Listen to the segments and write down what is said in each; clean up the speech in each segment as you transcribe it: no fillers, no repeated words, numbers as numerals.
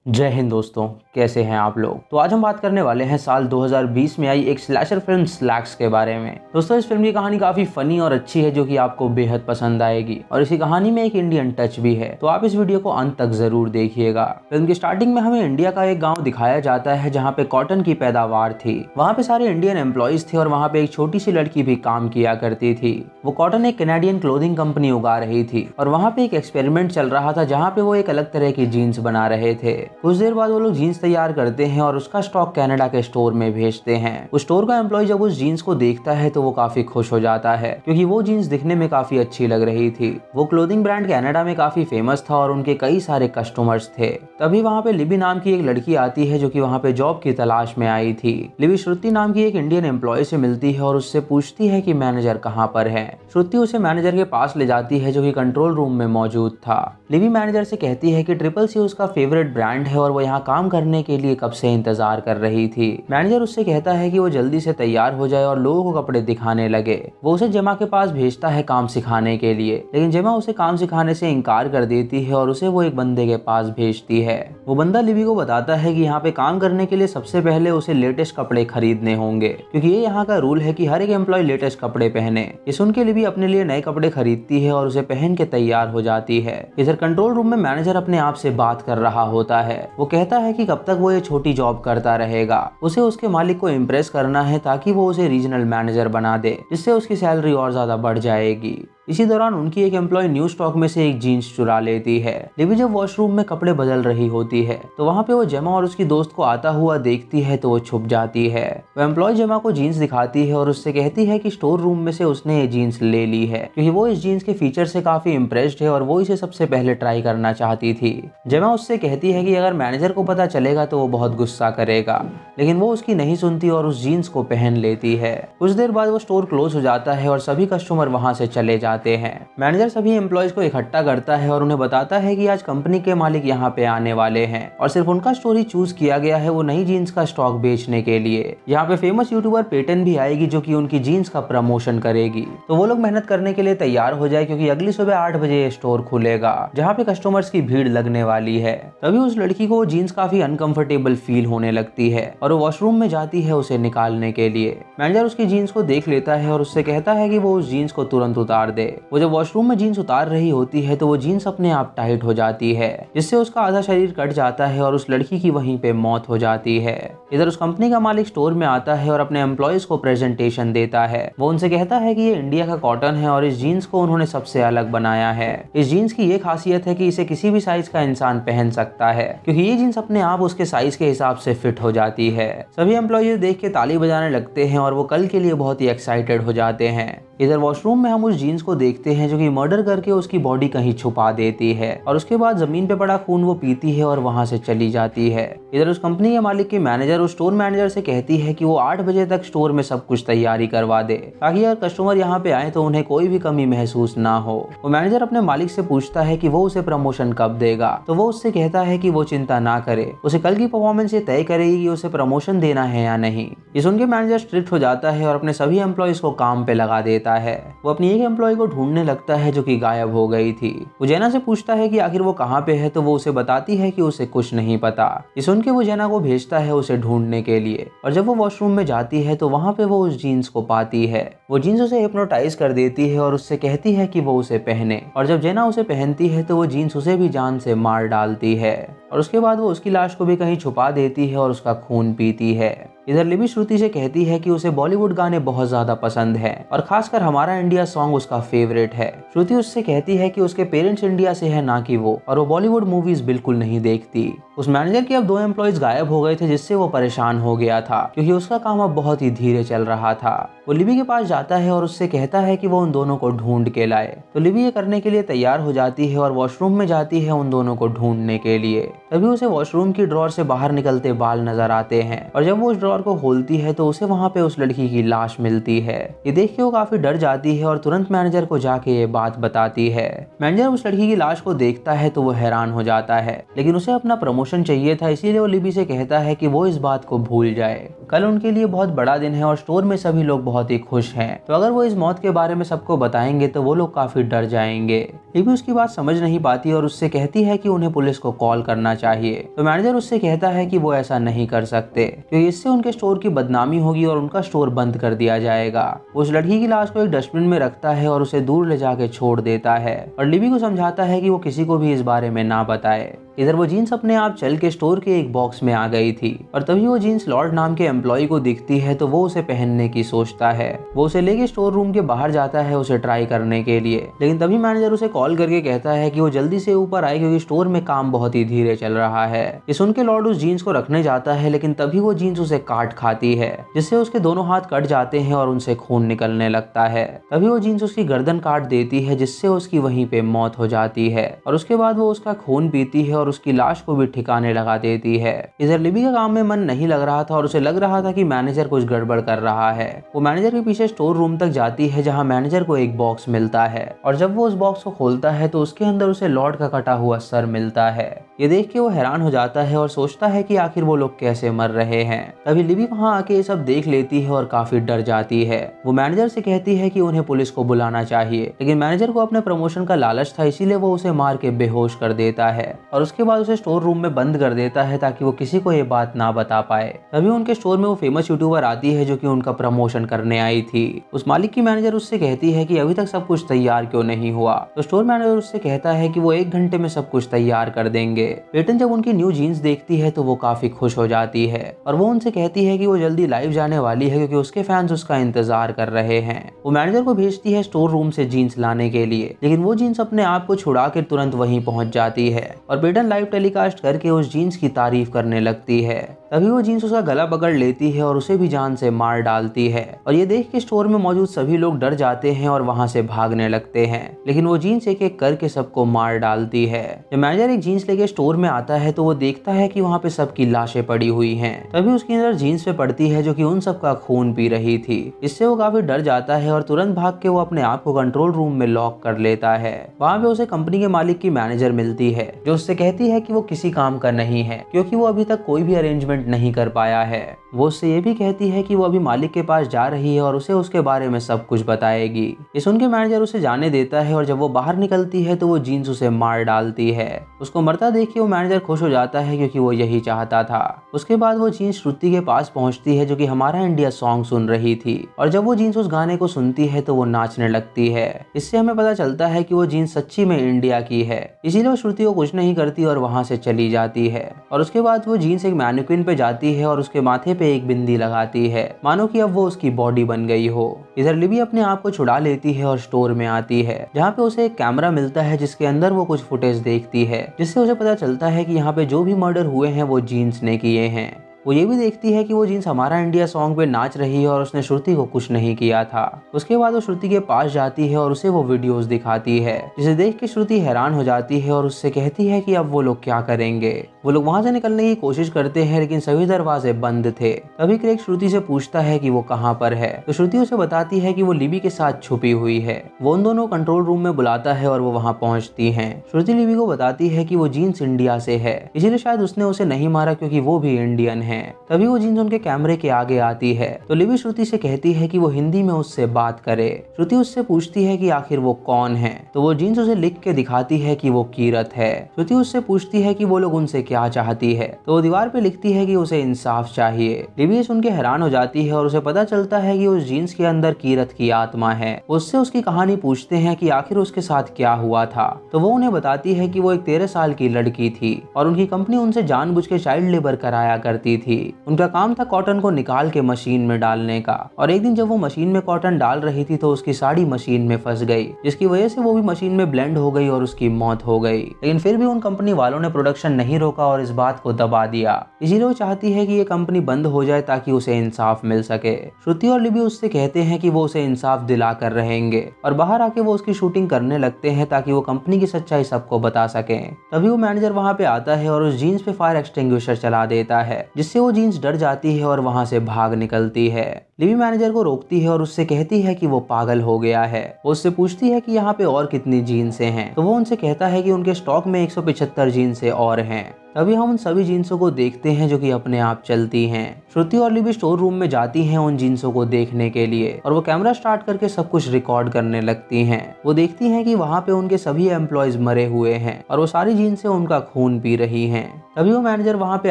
जय हिंद दोस्तों, कैसे हैं आप लोग। तो आज हम बात करने वाले हैं साल 2020 में आई एक स्लैशर फिल्म स्लैग्स के बारे में। दोस्तों, इस फिल्म की कहानी काफी फनी और अच्छी है जो कि आपको बेहद पसंद आएगी और इसी कहानी में एक इंडियन टच भी है। तो आप इस वीडियो को अंत तक जरूर देखिएगा। फिल्म की स्टार्टिंग में हमें इंडिया का एक गाँव दिखाया जाता है जहाँ पे कॉटन की पैदावार थी। वहाँ पे सारे इंडियन एम्प्लॉयज थे और वहाँ पे एक छोटी सी लड़की भी काम किया करती थी। वो कॉटन एक कैनेडियन क्लोथिंग कंपनी उगा रही थी और वहाँ पे एक एक्सपेरिमेंट चल रहा था जहाँ पे वो एक अलग तरह की जीन्स बना रहे थे। कुछ देर बाद वो लोग जीन्स तैयार करते हैं और उसका स्टॉक कनाडा के स्टोर में भेजते हैं। उस स्टोर का एम्प्लॉय जब उस जीन्स को देखता है तो वो काफी खुश हो जाता है क्योंकि वो जीन्स दिखने में काफी अच्छी लग रही थी। वो क्लोथिंग ब्रांड कनाडा में काफी फेमस था और उनके कई सारे कस्टमर्स थे। तभी वहाँ पे लिबी नाम की एक लड़की आती है जो कि वहाँ पे जॉब की तलाश में आई थी। लिबी श्रुति नाम की एक इंडियन एम्प्लॉय से मिलती है और उससे पूछती है कि मैनेजर कहाँ पर है। श्रुति उसे मैनेजर के पास ले जाती है जो कि कंट्रोल रूम में मौजूद था। लिबी मैनेजर से कहती है कि ट्रिपल सी उसका फेवरेट ब्रांड है और वो यहाँ काम करने के लिए कब से इंतजार कर रही थी। मैनेजर उससे कहता है कि वो जल्दी से तैयार हो जाए और लोगों को कपड़े दिखाने लगे। वो उसे जेमा के पास भेजता है काम सिखाने के लिए, लेकिन जेमा उसे काम सिखाने से इनकार कर देती है और उसे वो एक बंदे के पास भेजती है। वो बंदा लिबी को बताता है कि यहाँ पे काम करने के लिए सबसे पहले उसे लेटेस्ट कपड़े खरीदने होंगे क्योंकि ये यहाँ का रूल है कि हर एक एम्प्लॉय लेटेस्ट कपड़े पहने। ये सुन के लिबी अपने लिए नए कपड़े खरीदती है और उसे पहन के तैयार हो जाती है। इधर कंट्रोल रूम में मैनेजर अपने आप से बात कर रहा होता है। वो कहता है कि कब तक वो ये छोटी जॉब करता रहेगा। उसे उसके मालिक को इम्प्रेस करना है ताकि वो उसे रीजनल मैनेजर बना दे, जिससे उसकी सैलरी और ज्यादा बढ़ जाएगी। इसी दौरान उनकी एक एम्प्लॉय न्यू स्टॉक में से एक जीन्स चुरा लेती है। लिबी जब वॉशरूम में कपड़े बदल रही होती है तो वहाँ पे वो जेमा और उसकी दोस्त को आता हुआ देखती है तो वो छुप जाती है। वो एम्प्लॉय जेमा को जीन्स दिखाती है और उससे कहती है कि स्टोर रूम में से उसने ये जीन्स ले ली है क्योंकि वो इस जीन्स के फीचर से काफी इम्प्रेस्ड है और वो इसे सबसे पहले ट्राई करना चाहती थी। जेमा उससे कहती है कि अगर मैनेजर को पता चलेगा तो वो बहुत गुस्सा करेगा, लेकिन वो उसकी नहीं सुनती और उस जीन्स को पहन लेती है। कुछ देर बाद वो स्टोर क्लोज हो जाता है और सभी कस्टमर वहाँ से चले जाते हैं। मैनेजर सभी एम्प्लॉयज को इकट्ठा करता है और उन्हें बताता है कि आज कंपनी के मालिक यहाँ पे आने वाले हैं और सिर्फ उनका स्टोर ही चूज किया गया है वो नई जीन्स का स्टॉक बेचने के लिए। यहाँ पे फेमस यूट्यूबर पेटन भी आएगी जो कि उनकी जीन्स का प्रमोशन करेगी। तो वो लोग मेहनत करने के लिए तैयार हो जाए क्योंकि अगली सुबह 8 बजे ये स्टोर खुलेगा जहाँ पे कस्टमर्स की भीड़ लगने वाली है। तभी उस लड़की को जीन्स काफी अनकंफर्टेबल फील होने लगती है और वो वॉशरूम में जाती है उसे निकालने के लिए। मैनेजर उसकी जीन्स को देख लेता है और उससे कहता है कि वो उस जीन्स को तुरंत उतार दे। वो जब वॉशरूम में जीन्स उतार रही होती है तो वो जीन्स अपने आप टाइट हो जाती है जिससे उसका आधा शरीर कट जाता है और उस लड़की की वहीं पे मौत हो जाती है। इधर उस कंपनी का मालिक स्टोर में आता है और अपने एम्प्लॉयज को प्रेजेंटेशन देता है। वो उनसे कहता है कि ये इंडिया का कॉटन है और इस जीन्स को उन्होंने सबसे अलग बनाया है। इस जीन्स की ये खासियत है कि इसे किसी भी साइज का इंसान पहन सकता है क्योंकि ये जीन्स अपने आप उसके साइज के हिसाब से फिट हो जाती है। सभी एम्प्लॉयज देख के ताली बजाने लगते हैं और वो कल के लिए बहुत ही एक्साइटेड हो जाते हैं। इधर वॉशरूम में हम उस जीन्स को देखते हैं जो कि मर्डर करके उसकी बॉडी कहीं छुपा देती है और उसके बाद जमीन पे पड़ा खून वो पीती है और वहां से चली जाती है। इधर उस कंपनी के मालिक की मैनेजर उस स्टोर मैनेजर से कहती है कि वो 8 बजे तक स्टोर में सब कुछ तैयारी करवा दे ताकि अगर कस्टमर यहाँ पे आए तो उन्हें कोई भी कमी महसूस ना हो। वो मैनेजर अपने मालिक से पूछता है कि वो उसे प्रमोशन कब देगा तो वो उससे कहता है कि वो चिंता ना करे, उसे कल की परफॉर्मेंस ये तय करेगी कि उसे प्रमोशन देना है या नहीं। ये सुन के मैनेजर स्ट्रिक्ट हो जाता है और अपने सभी एम्प्लॉयज को काम पे लगा देता है। वो अपनी एक एम्प्लॉय को ढूंढने लगता है जो कि गायब हो गई थी। वो जेना से पूछता है कि आखिर वो कहाँ पे है तो वो उसे बताती है कि उसे कुछ नहीं पता। ये सुन के वो जेना को भेजता है उसे ढूंढने के लिए और जब वो वॉशरूम में जाती है तो वहाँ पे वो उस जीन्स को पाती है। वो जीन्स उसे हिप्नोटाइज कर देती है और उससे कहती है कि वो उसे पहने और जब जेना उसे पहनती है तो वो जीन्स उसे भी जान से मार डालती है और उसके बाद वो उसकी लाश को भी कहीं छुपा देती है और उसका खून पीती है। इधर लिबी श्रुति से कहती है कि उसे बॉलीवुड गाने बहुत ज्यादा पसंद है और खासकर हमारा इंडिया सॉन्ग उसका फेवरेट है। श्रुति उससे कहती है कि उसके पेरेंट्स इंडिया से है ना कि वो, और वो बॉलीवुड मूवीज बिल्कुल नहीं देखती। उस मैनेजर के अब 2 एम्प्लॉयज गायब हो गए थे जिससे वो परेशान हो गया था क्योंकि उसका काम अब बहुत ही धीरे चल रहा था। वो लिबी के पास जाता है और उससे कहता है कि वो उन दोनों को ढूंढ के लाए। तो लिबी ये करने के लिए तैयार हो जाती है और वॉशरूम में जाती है उन दोनों को ढूंढने के लिए। तभी उसे वॉशरूम की ड्रॉर से बाहर निकलते बाल नजर आते हैं और जब वो उस ड्रॉर को खोलती है तो उसे वहाँ पे उस लड़की की लाश मिलती है। ये देख के वो काफी डर जाती है और तुरंत मैनेजर को जाके ये बात बताती है। मैनेजर उस लड़की की लाश को देखता है तो वो हैरान हो जाता है, लेकिन उसे अपना प्रमोशन चाहिए था इसीलिए वो लिबी से कहता है कि वो इस बात को भूल जाए। कल उनके लिए बहुत बड़ा दिन है और स्टोर में सभी लोग बहुत ही खुश हैं। हैं, तो अगर वो इस मौत के बारे में सबको बताएंगे तो वो लोग काफी डर जाएंगे। लिबी उसकी बात समझ नहीं पाती और उससे कहती है कि उन्हें पुलिस को कॉल करना चाहिए। तो मैनेजर उससे कहता है कि वो ऐसा नहीं कर सकते क्योंकि इससे उनके स्टोर की बदनामी होगी और उनका स्टोर बंद कर दिया जाएगा। वो उस लड़की की लाश को एक डस्टबिन में रखता है और उसे दूर ले जाके छोड़ देता है और लिबी को समझाता है कि वो किसी को भी इस बारे में ना बताए। इधर वो जीन्स अपने आप चल के स्टोर के एक बॉक्स में आ गई थी और तभी वो जीन्स लॉर्ड नाम के एम्प्लॉय को दिखती है तो वो उसे पहनने की सोचता है। वो उसे लेके स्टोर रूम के बाहर जाता है उसे ट्राई करने के लिए, लेकिन तभी मैनेजर उसे कॉल करके कहता है कि वो जल्दी से ऊपर आए क्योंकि स्टोर में काम बहुत ही धीरे चल रहा है। ये सुन के लॉर्ड उस जीन्स को रखने जाता है, लेकिन तभी वो जीन्स उसे काट खाती है जिससे उसके दोनों हाथ कट जाते हैं और उनसे खून निकलने लगता है। तभी वो जीन्स उसकी गर्दन काट देती है जिससे उसकी वहीं पे मौत हो जाती है और उसके बाद वो उसका खून पीती है और उसकी लाश को भी ठिकाने लगा देती है। इधर लिबी का काम में मन नहीं लग रहा था और उसे लग रहा था कि मैनेजर कुछ गड़बड़ कर रहा है। वो मैनेजर के पीछे स्टोर रूम तक जाती है जहां मैनेजर को एक बॉक्स मिलता है और जब वो उस बॉक्स को खोलता है तो उसके अंदर उसे लॉर्ड का कटा हुआ सर मिलता है। ये देख के वो हैरान हो जाता है और सोचता है कि आखिर वो लोग कैसे मर रहे हैं। तभी लिबी वहां आके ये सब देख लेती है और काफी डर जाती है। वो मैनेजर से कहती है कि उन्हें पुलिस को बुलाना चाहिए, लेकिन मैनेजर को अपने प्रमोशन का लालच था इसीलिए वो उसे मार के बेहोश कर देता है और उसके बाद उसे स्टोर रूम में बंद कर देता है ताकि वो किसी को ये बात ना बता पाए। तभी उनके स्टोर में वो फेमस यूट्यूबर आती है जो कि उनका प्रमोशन करने आई थी। उस मालिक की मैनेजर उससे कहती है कि अभी तक सब कुछ तैयार क्यों नहीं हुआ, तो स्टोर मैनेजर उससे कहता है कि वो 1 घंटे में सब कुछ तैयार कर देंगे। पेटन जब उनकी न्यू जीन्स देखती है तो वो काफी खुश हो जाती है और वो उनसे कहती है कि वो जल्दी लाइव जाने वाली है क्योंकि उसके फैंस उसका इंतजार कर रहे हैं। वो मैनेजर को भेजती है स्टोर रूम से जीन्स लाने के लिए, लेकिन वो जीन्स अपने आप को छुड़ा कर तुरंत वहीं पहुंच जाती है और पेटन लाइव टेलीकास्ट करके उस जीन्स की तारीफ करने लगती है। तभी वो जीन्स उसका गला पकड़ लेती है और उसे भी जान से मार डालती है और ये देख के स्टोर में मौजूद सभी लोग डर जाते हैं और वहां से भागने लगते हैं, लेकिन वो जीन्स एक एक करके सबको मार डालती है। जब मैनेजर एक जीन्स लेके स्टोर में आता है तो वो देखता है कि वहाँ पे सबकी लाशें पड़ी हुई हैं। तभी उसकी नजर जीन्स पे पड़ती है जो कि उन सबका खून पी रही थी। इससे वो काफी डर जाता है और तुरंत भाग के वो अपने आप को कंट्रोल रूम में लॉक कर लेता है। वहाँ पे उसे कंपनी के मालिक की मैनेजर मिलती है जो उससे कहती है कि वो किसी काम का नहीं है क्योंकि वो अभी तक कोई भी अरेंजमेंट नहीं कर पाया है। वो उससे ये भी कहती है कि वो अभी मालिक के पास जा रही है और उसे उसके बारे में सब कुछ बताएगी। ये सुन के मैनेजर उसे जाने देता है और जब वो बाहर निकलती है तो वो जीन्स उसे मार डालती है। उसको मरता देख के वो मैनेजर खुश हो जाता है क्योंकि वो यही चाहता था। उसके बाद वो जीन्स श्रुति के पास पहुंचती है जो कि हमारा इंडिया सॉन्ग सुन रही थी और जब वो जीन्स उस गाने को सुनती है तो वो नाचने लगती है। इससे हमें पता चलता है कि वो जीन्स सच्ची में इंडिया की है, इसीलिए वो श्रुति को कुछ नहीं करती और वहां से चली जाती है। और उसके बाद वो जीन्स एक मैनिक्विन पे जाती है और उसके माथे पे एक बिंदी लगाती है मानो कि अब वो उसकी बॉडी बन गई हो। इधर लिबी अपने आप को छुड़ा लेती है और स्टोर में आती है जहाँ पे उसे एक कैमरा मिलता है जिसके अंदर वो कुछ फुटेज देखती है जिससे उसे पता चलता है कि यहाँ पे जो भी मर्डर हुए हैं वो जीन्स ने किए हैं। वो ये भी देखती है कि वो जीन्स हमारा इंडिया सॉन्ग पे नाच रही है और उसने श्रुति को कुछ नहीं किया था। उसके बाद वो श्रुति के पास जाती है और उसे वो वीडियोस दिखाती है जिसे देख के श्रुति हैरान हो जाती है और उससे कहती है कि अब वो लोग क्या करेंगे। वो लोग वहां से निकलने की कोशिश करते हैं लेकिन सभी दरवाजे बंद थे। तभी क्रेग श्रुति से पूछता है कि वो कहाँ पर है, तो श्रुति उसे बताती है कि वो लिबी के साथ छुपी हुई है। वो उन दोनों कंट्रोल रूम में बुलाता है और वो वहाँ पहुंचती है। श्रुति लिबी को बताती है कि वो जीन्स इंडिया से है, इसीलिए शायद उसने उसे नहीं मारा क्योंकि वो भी इंडियन है। तभी वो जीन्स उनके कैमरे के आगे आती है तो लिबी श्रुति से कहती है कि वो हिंदी में उससे बात करे। श्रुति उससे पूछती है कि आखिर वो कौन है, तो वो जीन्स उसे लिख के दिखाती है कि वो कीरत है। श्रुति उससे पूछती है कि वो लोग उनसे क्या चाहती है, तो वो दीवार पे लिखती है कि उसे इंसाफ चाहिए। लिबी सुन के हैरान हो जाती है और उसे पता चलता है कि उस जीन्स के अंदर कीरत की आत्मा है। उससे उसकी कहानी पूछते हैं कि आखिर उसके साथ क्या हुआ था, तो वो उन्हें बताती है कि वो एक 13 साल की लड़की थी और उनकी कंपनी उनसे जानबूझ के चाइल्ड लेबर कराया करती थी। उनका काम था कॉटन को निकाल के मशीन में डालने का, और एक दिन जब वो मशीन में कॉटन डाल रही थी तो उसकी साड़ी मशीन में फंस गई, जिसकी वजह से वो भी मशीन में ब्लेंड हो गई और उसकी मौत हो गई। लेकिन फिर भी उन कंपनी वालों ने प्रोडक्शन नहीं रोका और इस बात को दबा दिया। इसीलिए वो चाहती है कि ये कंपनी बंद हो जाए ताकि उसे इंसाफ मिल सके। श्रुति और लिबी उससे कहते हैं कि वो उसे इंसाफ दिला कर रहेंगे और बाहर आके वो उसकी शूटिंग करने लगते हैं ताकि वो कंपनी की सच्चाई सबको बता सके। तभी वो मैनेजर वहाँ पे आता है और उस जीन्स पे फायर एक्सटिंग्विशर चला देता है, जिससे वो जीन्स डर जाती है और वहां से भाग निकलती है। लिबी मैनेजर को रोकती है और उससे कहती है कि वो पागल हो गया है। वो उससे पूछती है कि यहाँ पे और कितनी जीन्सें हैं, तो वो उनसे कहता है कि उनके स्टॉक में 175 जीन्सें और हैं। तभी हम उन सभी जीन्सों को देखते हैं जो कि अपने आप चलती हैं। श्रुति और लिबी स्टोर रूम में जाती हैं उन जीन्सों को देखने के लिए और वो कैमरा स्टार्ट करके सब कुछ रिकॉर्ड करने लगती हैं। वो देखती हैं कि वहाँ पे उनके सभी एम्प्लॉयज मरे हुए हैं और वो सारी जीन्सें उनका खून पी रही हैं। तभी वो मैनेजर वहाँ पे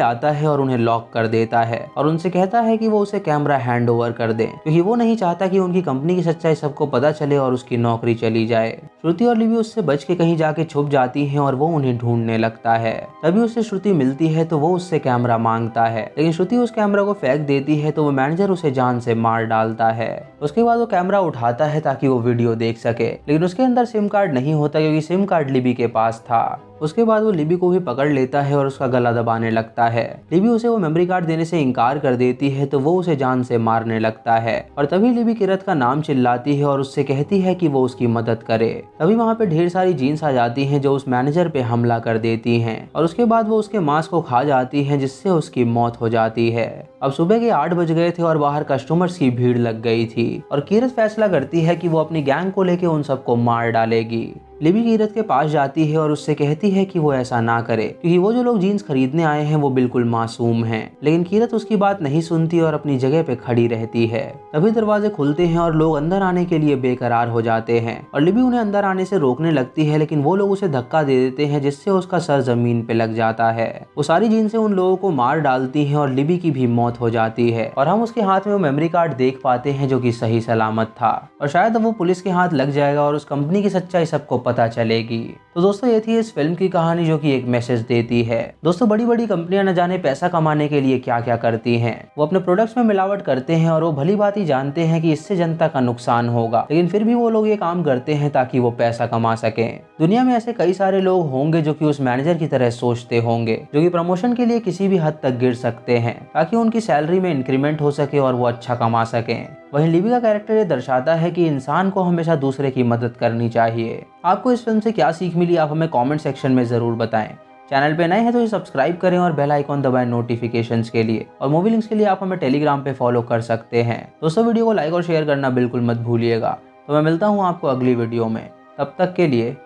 आता है और उन्हें लॉक कर देता है और उनसे कहता है कि वो उसे कैमरा हैंड ओवर कर दें, क्योंकि वो नहीं चाहता कि उनकी कंपनी की सच्चाई सबको पता चले और उसकी नौकरी चली जाए। श्रुति और लिबी उससे बच के कहीं जाके छुप जाती हैं और वो उन्हें ढूंढने लगता है। तभी उससे श्रुति मिलती है तो वो उससे कैमरा मांगता है, लेकिन श्रुति उस कैमरा को फेंक देती है तो वो मैनेजर उसे जान से मार डालता है। उसके बाद वो कैमरा उठाता है ताकि वो वीडियो देख सके, लेकिन उसके अंदर सिम कार्ड नहीं होता क्योंकि सिम कार्ड लिबी के पास था। उसके बाद वो लिबी को भी पकड़ लेता है और उसका गला दबाने लगता है। लिबी उसे वो मेमोरी कार्ड देने से इनकार कर देती है तो वो उसे जान से मारने लगता है और तभी लिबी किरत का नाम चिल्लाती है और उससे कहती है कि वो उसकी मदद करे। तभी वहाँ पे ढेर सारी जीन्स आ जाती हैं जो उस मैनेजर पे हमला कर देती हैं और उसके बाद वो उसके मांस को खा जाती हैं जिससे उसकी मौत हो जाती है। अब सुबह के 8 बज गए थे और बाहर कस्टमर्स की भीड़ लग गई थी और किरत फैसला करती है कि वो अपनी गैंग को लेके उन सबको मार डालेगी। लिबी किरत के पास जाती है और उससे कहती है कि वो ऐसा ना करे, क्योंकि वो जो लोग जीन्स खरीदने आए हैं वो बिल्कुल मासूम हैं। लेकिन किरत उसकी बात नहीं सुनती और अपनी जगह पे खड़ी रहती है। तभी दरवाजे खुलते हैं और लोग अंदर आने के लिए बेकरार हो जाते हैं और लिबी उन्हें अंदर आने से रोकने लगती है, लेकिन वो लोग उसे धक्का दे देते हैं जिससे उसका सर जमीन पे लग जाता है। वो सारी जीन्सें उन लोगों को मार डालती हैं और लिबी की भी मौत हो जाती है और हम उसके हाथ में वो मेमोरी कार्ड देख पाते हैं जो कि सही सलामत था और शायद अब वो पुलिस के हाथ लग जाएगा और उस कंपनी की सच्चाई सबको पता चलेगी। तो दोस्तों ये थी इस फिल्म की कहानी जो कि एक मैसेज देती है। दोस्तों बड़ी बड़ी कंपनियां न जाने पैसा कमाने के लिए क्या क्या करती हैं। वो अपने प्रोडक्ट्स में मिलावट करते हैं और वो भली बात ही जानते हैं कि इससे जनता का नुकसान होगा, लेकिन फिर भी वो लोग ये काम करते हैं ताकि वो पैसा कमा सकें। दुनिया में ऐसे कई सारे लोग होंगे जो कि उस मैनेजर की तरह सोचते होंगे, जो कि प्रमोशन के लिए किसी भी हद तक गिर सकते हैं ताकि उनकी सैलरी में इंक्रीमेंट हो सके और वो अच्छा कमा सकें। वहीं लिबी का कैरेक्टर ये दर्शाता है कि इंसान को हमेशा दूसरे की मदद करनी चाहिए। आपको इस फिल्म से क्या सीख मिली आप हमें कमेंट सेक्शन में जरूर बताएं। चैनल पे नए हैं तो सब्सक्राइब करें और बेल आइकॉन दबाएं नोटिफिकेशंस के लिए, और मूवी लिंक्स के लिए आप हमें टेलीग्राम पे फॉलो कर सकते हैं। दोस्तों वीडियो को लाइक और शेयर करना बिल्कुल मत भूलिएगा। तो मैं मिलता हूँ आपको अगली वीडियो में, तब तक के लिए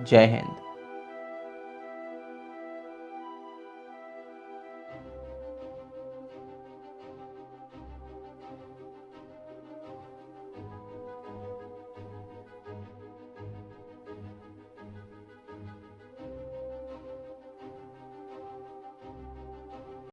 जय हिंद।